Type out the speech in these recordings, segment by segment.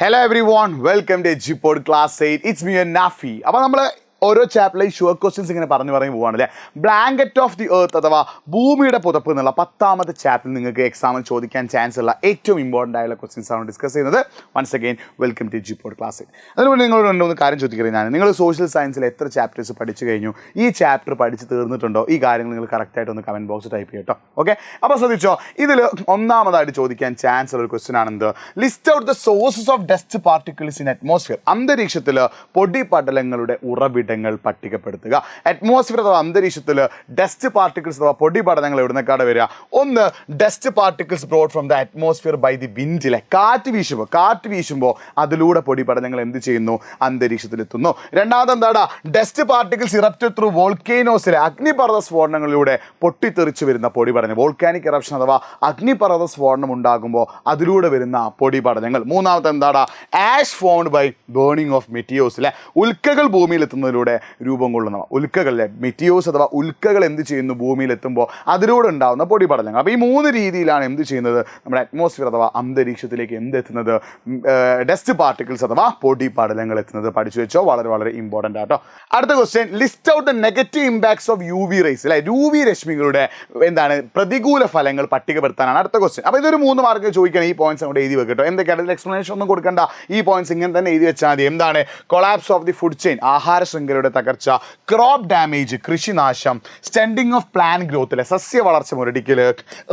Hello everyone, welcome to Gpod Class 8. It's me and Nafi. അപ്പോൾ നമ്മൾ ഓരോ ചാപ്റ്ററിലെയും sure questions ഇങ്ങനെ പറഞ്ഞു പോവുകയാണല്ലേ. ബ്ലാങ്കറ്റ് ഓഫ് ദി എർത്ത് അഥവാ ഭൂമിയുടെ പുതപ്പ് എന്നുള്ള 10ാമത്തെ ചാപ്റ്ററിൽ നിങ്ങൾക്ക് എക്സാമിൽ ചോദിക്കാൻ ചാൻസ് ഉള്ള ഏറ്റവും ഇമ്പോർട്ടൻ്റ് ആയുള്ള ക്വസ്റ്റ്യൻസ് ആണ് ഡിസ്കസ് ചെയ്യുന്നത്. Once again welcome to Gpod Class 8. അതുകൊണ്ട് നിങ്ങൾ രണ്ടൊന്ന് കാര്യം ചോദിക്കുന്നത് ഞാൻ നിങ്ങൾ സോഷ്യൽ സയൻസിൽ എത്ര ചാപ്റ്റേഴ്സ് പഠിച്ചു കഴിഞ്ഞു, ഈ ചാപ്റ്റർ പഠിച്ച് തീർന്നിട്ടുണ്ടോ, ഈ കാര്യങ്ങൾ നിങ്ങൾ കറക്റ്റായിട്ട് ഒന്ന് കമൻറ്റ് ബോക്സ് ടൈപ്പ് ചെയ്യട്ടോ. ഓക്കെ, അപ്പോൾ ശ്രദ്ധിച്ചോ, ഇതിൽ ഒന്നാമതായിട്ട് ചോദിക്കാൻ ചാൻസ് ഉള്ള ഒരു ക്വസ്റ്റ്യൻ ആണെന്ത്, list out the sources of dust particles in atmosphere. അന്തരീക്ഷത്തിൽ പൊടിപടലങ്ങളുടെ ഉറവിടങ്ങൾ പട്ടികപ്പെടുത്തുക. അറ്റ്മോസ്ഫിയർ അഥവാ അന്തരീക്ഷത്തിൽ ഡസ്റ്റ് പാർട്ടിക്കിൾസ് അഥവാ പൊടിപടലങ്ങൾ എവിടുന്നേക്കാണ് വരിക? ഒന്ന്, dust particles brought from the atmosphere by the വിൻഡിലെ കാറ്റ് വീശുമ്പോൾ അതിലൂടെ പൊടിപടലങ്ങൾ എന്ത് ചെയ്യുന്നു? അന്തരീക്ഷത്തിൽ എത്തുന്നു. രണ്ടാമത് എന്താണ്? ഡസ്റ്റ് പാർട്ടിക്കിൾസ് ഇറപ്റ്റഡ് ത്രൂ വോൾക്കേനോസിലെ അഗ്നിപർവ്വത സ്ഫോടനങ്ങളിലൂടെ പൊട്ടിത്തെറിച്ച് വരുന്ന പൊടിപടലങ്ങൾ. വോൾക്കാനിക് ഇറപ്ഷൻ അഥവാ അഗ്നിപർവ്വത സ്ഫോടനം ഉണ്ടാകുമ്പോൾ അതിലൂടെ വരുന്ന പൊടിപടലങ്ങൾ. മൂന്നാമത്തെ എന്താണ്? Ash formed by burning of മെറ്റിയോസിലെ ഉൽക്കകൾ ഭൂമിയിൽ എത്തുന്നതിലൂടെ രൂപം കൊള്ളുന്ന ഉൽക്കകളിലെ മെറ്റിയോസ് അഥവാ ഉൽക്കകൾ എന്ത് ചെയ്യുന്നു? ഭൂമിയിൽ എത്തുമ്പോൾ അതിലൂടെ ഉണ്ടാകുന്ന പൊടിപടലങ്ങൾ. അപ്പോൾ ഈ 3 രീതിയിലാണ് എന്ത് ചെയ്യുന്നത്? നമ്മുടെ അറ്റ്മോസ്ഫിയർ അഥവാ അന്തരീക്ഷത്തിലേക്ക് എന്തെത്തുന്നത്? ഡസ്റ്റ് പാർട്ടിക്കിൾസ് അഥവാ പൊടിപടലങ്ങൾ എത്തുന്നത്. പഠിച്ചു വെച്ചോ, വളരെ വളരെ ഇമ്പോർട്ടൻ്റ് ആട്ടോ. അടുത്ത question, list out the negative impacts of UV rays അല്ലെ, UV രശ്മികളുടെ പ്രതികൂല ഫലങ്ങൾ പട്ടികപ്പെടുത്താനാണ് അടുത്ത ക്വസ്റ്റ്യൻ. അപ്പോൾ ഇതൊരു 3 മാർക്ക് ചോദിക്കണം. ഈ പോയിന്റ്സ് അങ്ങോട്ട് എഴുതി വെക്കട്ടോ. എന്തൊക്കെയാണ് ഇതിൽ എക്സ്പ്ലനേഷൻ ഒന്നും കൊടുക്കണ്ട, ഈ പോയിന്റ്സ് ഇങ്ങനെ തന്നെ എഴുതി വെച്ചാൽ മതി. എന്താണ്? Collapse of the food chain, ആഹാര ശൃംഖലയുടെ തകർച്ച, ക്രോപ്പ് ഡാമേജ്, കൃഷിനാശം, സ്റ്റെൻഡിങ് ഓഫ് പ്ലാന്റ് ഗ്രോത്ത് അല്ലെ, സസ്യ വളർച്ച മുരടിക്കൽ,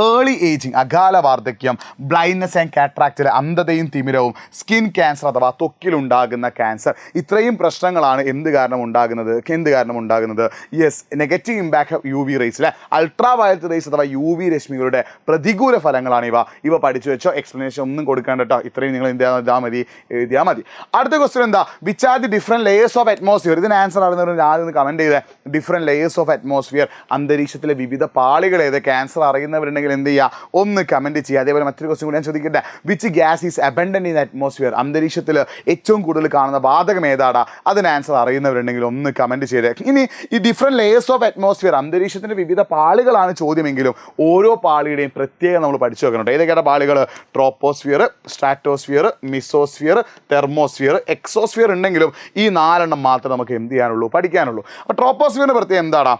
ഏർലി ഏജിങ്, അകാല വാർദ്ധക്യം, ബ്ലൈൻഡ്നെസ് ആൻഡ് കാട്രാക്ട്, അന്ധതയും തിമിരവും, സ്കിൻ ക്യാൻസർ അഥവാ ത്വക്കിലുണ്ടാകുന്ന ക്യാൻസർ. ഇത്രയും പ്രശ്നങ്ങളാണ് എന്ത് കാരണം ഉണ്ടാകുന്നത്? Yes, negative impact of UV rays അല്ലെ, അൾട്രാ വയലറ്റ് റേസ് അഥവാ UV രശ്മികളുടെ പ്രതികൂല ഫലങ്ങളാണ് ഇവ പഠിച്ചു വെച്ചോ. എക്സ്പ്ലനേഷൻ ഒന്നും കൊടുക്കേണ്ട കേട്ടോ. ഇത്രയും നിങ്ങൾ എഴുതിയാൽ മതി. അടുത്ത ക്വസ്റ്റ്യൻ എന്താ? Which are the different layers of atmosphere. ഇതിന് ആൻസർ അറിയുന്നവർ ആദ്യം കമൻറ്റ് ചെയ്തേ. ഡിഫറെൻറ്റ് ലെയേഴ്സ് ഓഫ് അറ്റ്മോസ്ഫിയർ, അന്തരീക്ഷത്തിലെ വിവിധ പാളികൾ ഏത്? ക്യാൻസർ അറിയുന്നവരുണ്ടെങ്കിൽ എന്ത് ചെയ്യുക? ഒന്ന് കമൻറ്റ് ചെയ്യുക. അതേപോലെ മറ്റൊരു ക്വസ്റ്റ്യൻ കൂടി ഞാൻ ചോദിക്കട്ടെ, which gas is abundant in atmosphere. അന്തരീക്ഷത്തിൽ ഏറ്റവും കൂടുതൽ കാണുന്ന വാതകം ഏതാടാ? അതിന് ആൻസർ അറിയുന്നവരുണ്ടെങ്കിൽ ഒന്ന് കമൻറ്റ് ചെയ്തേ. ഇനി ഈ ഡിഫറെൻറ്റ് ലെയേഴ്സ് ഓഫ് അറ്റ്മോസ്ഫിയർ, അന്തരീക്ഷത്തിൻ്റെ വിവിധ പാളികളാണ് ചോദ്യമെങ്കിലും ഓരോ പാളിയുടെയും പ്രത്യേകം നമ്മൾ പഠിച്ചു വെക്കണം. ഏതൊക്കെയാണ് പാളികൾ? Troposphere, stratosphere, mesosphere, thermosphere, exosphere ഉണ്ടെങ്കിലും ഈ 4 മാത്രമേ നമുക്ക് എന്ത് ചെയ്യാനുള്ളൂ? പഠിക്കാനുള്ളൂ. അപ്പോൾ ട്രോപ്പോസ്ഫിയറിൻ്റെ പ്രത്യേകം എന്താടാ?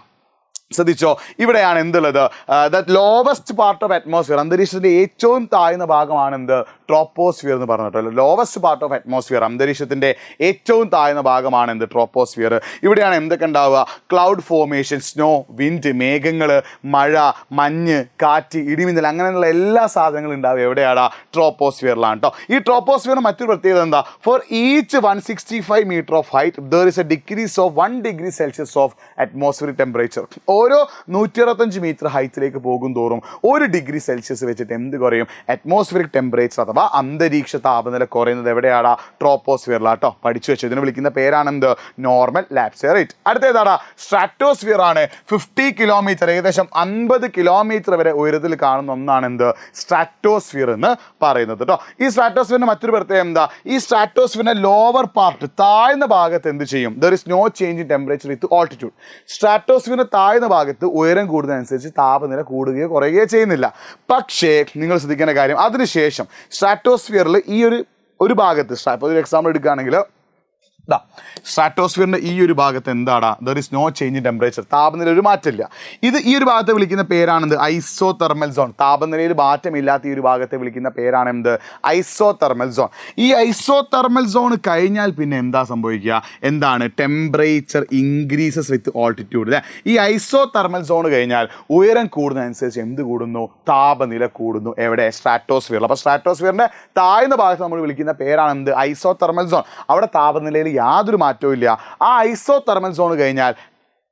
ശ്രദ്ധിച്ചോ, ഇവിടെയാണ് എന്തുള്ളത്? That lowest part of atmosphere, അന്തരീക്ഷത്തിൻ്റെ ഏറ്റവും താഴ്ന്ന ഭാഗമാണ് എന്ത്? ട്രോപ്പോസ്ഫിയർ എന്ന് പറഞ്ഞിട്ടുള്ളത്. ലോവസ്റ്റ് പാർട്ട് ഓഫ് അറ്റ്മോസ്ഫിയർ, അന്തരീക്ഷത്തിൻ്റെ ഏറ്റവും താഴ്ന്ന ഭാഗമാണ് എന്ത്? ട്രോപ്പോസ്ഫിയർ. ഇവിടെയാണ് എന്തൊക്കെ ഉണ്ടാവുക? ക്ലൗഡ് ഫോർമേഷൻ, സ്നോ, വിൻഡ്, മേഘങ്ങൾ, മഴ, മഞ്ഞ്, കാറ്റ്, ഇടിമിന്നൽ, അങ്ങനെയുള്ള എല്ലാ സാധനങ്ങളും ഉണ്ടാവുക എവിടെയാണ്? ട്രോപ്പോസ്ഫിയറിലാണ് കേട്ടോ. ഈ ട്രോപ്പോസ്ഫിയറിന് മറ്റൊരു പ്രത്യേകത എന്താ? For each 165 metre of height there is a decrease of 1 degree celsius of atmospheric temperature. ഓരോ 125 മീറ്റർ ഹൈറ്റിലേക്ക് പോകും തോറും 1 ഡിഗ്രി സെൽഷ്യസ് വെച്ചിട്ട് എന്ത് കുറയും? അറ്റ്മോസ്ഫിയറിക് ടെമ്പറേച്ചർ അഥവാ അന്തരീക്ഷ താപനില കുറയുന്നത് എവിടെയാണ്? ട്രോപ്പോസ്ഫിയറിലാട്ടോ. പഠിച്ചു വെച്ചു. ഇതിനെ വിളിക്കുന്ന പേരാണെന്ത്? Normal lapse rate. അടുത്തേതാണ്? സ്ട്രാറ്റോസ്ഫിയർ ആണ്. 50 കിലോമീറ്റർ, ഏകദേശം 50 കിലോമീറ്റർ വരെ ഉയരത്തിൽ കാണുന്ന ഒന്നാണ് എന്ത്? സ്ട്രാറ്റോസ്ഫിയർ എന്ന് പറയുന്നത് കേട്ടോ. ഈ സ്ട്രാറ്റോസ്ഫിയറിന്റെ മറ്റൊരു പ്രത്യേകത എന്താ? ഈ സ്ട്രാറ്റോസ്ഫിയറിന്റെ ലോവർ പാർട്ട്, താഴ്ന്ന ഭാഗത്ത് എന്ത് ചെയ്യും? There is no change in temperature with altitude. സ്ട്രാറ്റോസ്ഫിയറിന്റെ താഴ്ന്ന ഭാഗത്ത് ഉയരം കൂടുന്നതനുസരിച്ച് താപനില കൂടുകയോ കുറയുകയോ ചെയ്യുന്നില്ല. പക്ഷേ നിങ്ങൾ ശ്രദ്ധിക്കേണ്ട കാര്യം, അതിനുശേഷം സ്ട്രാറ്റോസ്ഫിയറിൽ ഈ ഒരു ഭാഗത്ത്, ഒരു എക്സാമ്പിൾ എടുക്കുകയാണെങ്കിൽ സ്ട്രാറ്റോസ്ഫിയറിൻ്റെ ഈ ഒരു ഭാഗത്ത് എന്താടാ? There is no change in temperature, താപനില ഒരു മാറ്റമില്ല. ഈ ഒരു ഭാഗത്തെ വിളിക്കുന്ന പേരാണെന്ത്? Isothermal zone. താപനിലയിൽ മാറ്റമില്ലാത്ത ഈ ഒരു ഭാഗത്തെ വിളിക്കുന്ന പേരാണ് എന്ത്? Isothermal zone. ഈ ഐസോതെർമൽ സോൺ കഴിഞ്ഞാൽ പിന്നെ എന്താ സംഭവിക്കുക? എന്താണ്? ടെമ്പറേച്ചർ ഇൻക്രീസസ് വിത്ത് ഓൾട്ടിറ്റ്യൂഡ് അല്ലേ. ഈ ഐസോതെർമൽ സോൺ കഴിഞ്ഞാൽ ഉയരം കൂടുന്നതനുസരിച്ച് എന്ത് കൂടുന്നു? താപനില കൂടുന്നു. എവിടെ? സ്ട്രാറ്റോസ്ഫിയറിൽ. അപ്പോൾ സ്ട്രാറ്റോസ്ഫിയറിൻ്റെ താഴ്ന്ന ഭാഗത്ത് നമ്മൾ വിളിക്കുന്ന പേരാണ് എന്ത്? Isothermal zone. അവിടെ താപനിലയിൽ യാതൊരു മാറ്റവും ഇല്ല. ആ ഐസോതെർമൽ സോൺ കഴിഞ്ഞാൽ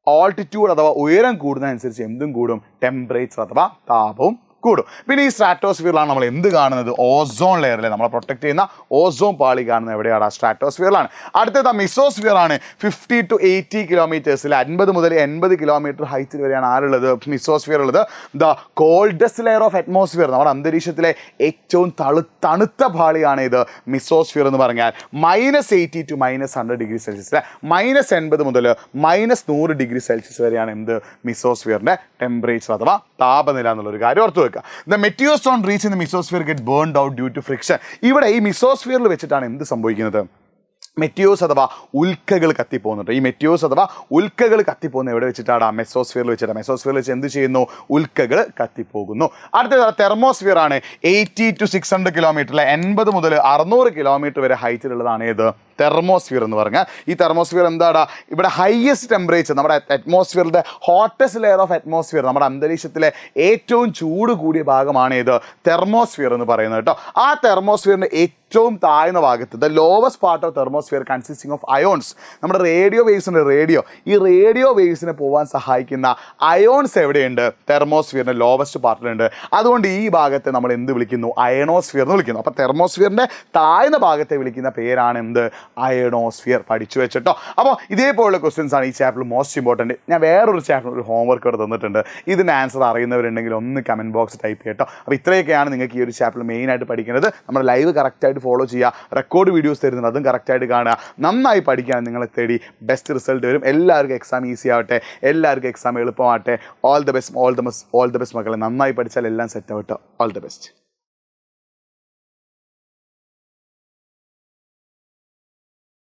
ഓൾട്ടിറ്റ്യൂഡ് അഥവാ ഉയരം കൂടുന്നതനുസരിച്ച് എന്തും കൂടും? ടെമ്പറേച്ചർ അഥവാ താപവും കൂടും. പിന്നെ ഈ സ്ട്രാറ്റോസ്ഫിയറിലാണ് നമ്മൾ എന്ത് കാണുന്നത്? ഓസോൺ ലെയറിലെ നമ്മളെ പ്രൊട്ടക്ട് ചെയ്യുന്ന ഓസോൺ പാളി കാണുന്നത് എവിടെയാണ്? സ്ട്രാറ്റോസ്ഫിയറിലാണ്. അടുത്തത് മിസോസ്ഫിയർ ആണ്. 50 to 80 കിലോമീറ്റേഴ്സിൽ 50 മുതൽ 80 കിലോമീറ്റർ ഹൈറ്റിൽ വരെയാണ് ആരുള്ളത്? മിസോസ്ഫിയർ ഉള്ളത്. The coldest layer of atmosphere, നമ്മുടെ അന്തരീക്ഷത്തിലെ ഏറ്റവും തണുത്ത പാളിയാണ് ഇത് മിസോസ്ഫിയർ എന്ന് പറഞ്ഞാൽ. -80 to -100 ഡിഗ്രി സെൽഷ്യസ്, -80 മുതൽ -100 ഡിഗ്രി സെൽഷ്യസ് വരെയാണ് എന്ത്? മിസോസ്ഫിയറിൻ്റെ ടെമ്പറേച്ചർ അഥവാ താപനില എന്നുള്ളൊരു കാര്യം ഓർത്ത് വെക്കുക. നോക്കുക. The meteor stone reach in the mesosphere get burned out due to friction. ഇവിടെ ഈ മിസോസ്ഫിയറിൽ വെച്ചിട്ടാണ് എന്ത് സംഭവിക്കുന്നത്? മെറ്റിയോസ് അഥവാ ഉൽക്കകൾ കത്തിപ്പോകുന്നുണ്ട്. ഈ മെറ്റിയോസ് അഥവാ ഉൽക്കകൾ കത്തിപ്പോകുന്നത് എവിടെ വെച്ചിട്ടാണ്? മെസോസ്ഫിയറിൽ വെച്ചിട്ടാണ്. മെസോസ്ഫിയറിൽ വെച്ച് എന്ത് ചെയ്യുന്നു? ഉൽക്കകൾ കത്തിപ്പോകുന്നു. അടുത്തത് തെർമോസ്ഫിയർ ആണ്. 80 to 600 കിലോമീറ്റർ, 80 മുതൽ 600 കിലോമീറ്റർ വരെ ഹൈറ്റിലുള്ളതാണ് ഏത്? തെർമോസ്ഫിയർ എന്ന് പറഞ്ഞാൽ. ഈ തെർമോസ്ഫിയർ എന്താണ്? ഇവിടെ ഹയസ്റ്റ് ടെമ്പറേച്ചർ, നമ്മുടെ അറ്റ്മോസ്ഫിയറിൻ്റെ ഹോട്ടസ്റ്റ് ലെയർ ഓഫ് അറ്റ്മോസ്ഫിയർ, നമ്മുടെ അന്തരീക്ഷത്തിലെ ഏറ്റവും ചൂട് കൂടിയ ഭാഗമാണ് ഏത്? തെർമോസ്ഫിയർ എന്ന് പറയുന്നത് കേട്ടോ. ആ തെർമോസ്ഫിയറിൻ്റെ ഏറ്റവും താഴ്ന്ന ഭാഗത്ത്, the lowest part of thermosphere consisting of ions, നമ്മുടെ റേഡിയോ വേവ്സിൻ്റെ ഈ റേഡിയോ വേവ്സിനെ പോകാൻ സഹായിക്കുന്ന അയോൺസ് എവിടെയുണ്ട്? തെർമോസ്ഫിയറിൻ്റെ ലോവസ്റ്റ് പാർട്ടിലുണ്ട്. അതുകൊണ്ട് ഈ ഭാഗത്തെ നമ്മൾ എന്ത് വിളിക്കുന്നു? അയണോസ്ഫിയർ എന്ന് വിളിക്കുന്നു. അപ്പോൾ തെർമോസ്ഫിയറിൻ്റെ താഴ്ന്ന ഭാഗത്തെ വിളിക്കുന്ന പേരാണ് എന്ത്? അയണോസ്ഫിയർ. പഠിച്ചു വെച്ചിട്ടോ. അപ്പോൾ ഇതേപോലുള്ള ക്വസ്റ്റ്യൻസ് ആണ് ഈ ചാപ്റ്ററിൽ മോസ്റ്റ് ഇമ്പോർട്ടൻറ്റ്. ഞാൻ വേറൊരു ചാപ്റ്റർ ഒരു ഹോംവർക്ക് ഇവിടെ തന്നിട്ടുണ്ട്. ഇതിൻ്റെ ആൻസർ അറിയുന്നവരുണ്ടെങ്കിൽ ഒന്ന് കമൻറ്റ് ബോക്സ് ടൈപ്പ് ചെയ്യട്ടോ. അപ്പോൾ ഇത്രയൊക്കെയാണ് നിങ്ങൾക്ക് ഈ ഒരു ചാപ്റ്ററിൽ മെയിനായിട്ട് പഠിക്കുന്നത്. നമ്മുടെ ലൈവ് കറക്റ്റായിട്ട് ഫോളോ ചെയ്യുക, റെക്കോർഡ് വീഡിയോസ് തരുന്നുണ്ട്, അതും കറക്റ്റായിട്ട് കാണുക, നന്നായി പഠിക്കാൻ നിങ്ങളെ തേടി ബെസ്റ്റ് റിസൾട്ട് വരും. എല്ലാവർക്കും എക്സാം ഈസി ആവട്ടെ, എല്ലാവർക്കും എക്സാം എളുപ്പമാവട്ടെ. All the best, all the best മക്കളെ. നന്നായി പഠിച്ചാൽ എല്ലാം സെറ്റ് ആവട്ടെ. All the best.